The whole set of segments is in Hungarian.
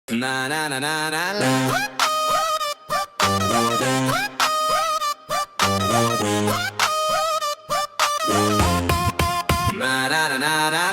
Na na na na na na.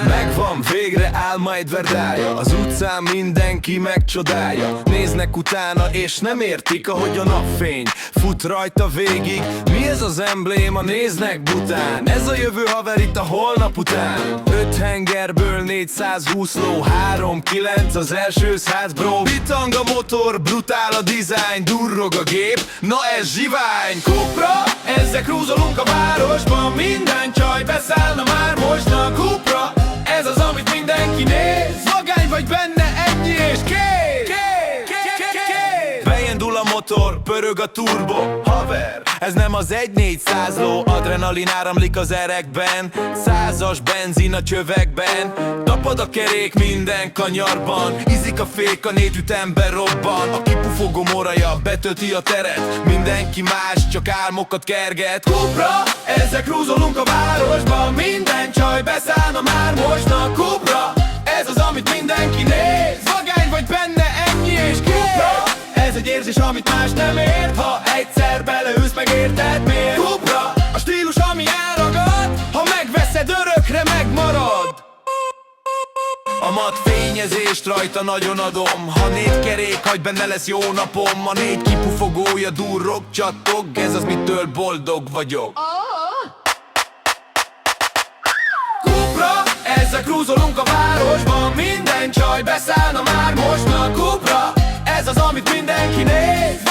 Megvan, végre álma egy verdája. Az utcán mindenki megcsodálja. Néznek utána és nem értik, ahogy a napfény fut rajta végig. Mi ez az embléma? Néznek bután. Ez a jövő haver itt a holnap után. 5 hengerből 420 ló, 3-9 az első 100 bro. Bitang a motor, brutál a design, durrog a gép, na ez zsivány. Cupra, ezzel krúzolunk a városban. Minden csaj beszállna már most a Cupra. Ez az, amit mindenki néz. Magány vagy benne, ennyi és kész. Beindul a motor, pörög a turbo. Haver, ez nem az 1-400 ló. Adrenalin áramlik az erekben, 100-as benzin a csövekben. Tapad a kerék minden kanyarban, ízik a fék, a nétütemben robban. A kipufogó moraja betölti a teret, mindenki más, csak álmokat kerget. Cupra, ezzel krúzolunk a városban. Minden csaj beszállna már most a Cupra. Ez az, amit mindenki néz. Vagány vagy benne, ennyi és kész. Ez egy érzés, amit más nem ért. Ha egyszer beleülsz, megérted miért. Cupra, a stílus, ami elragad. Ha megveszed, örökre megmarad. A mat fényezést rajta nagyon adom. Ha 4 kerék, hagy benne, lesz jó napom. A 4 kipufogója durrog, csattog. Ez az, mitől boldog vagyok. Cupra, ezzel krúzolunk a városban. Minden csaj beszállna már most a Cupra. Ez az, amit mindenki néz.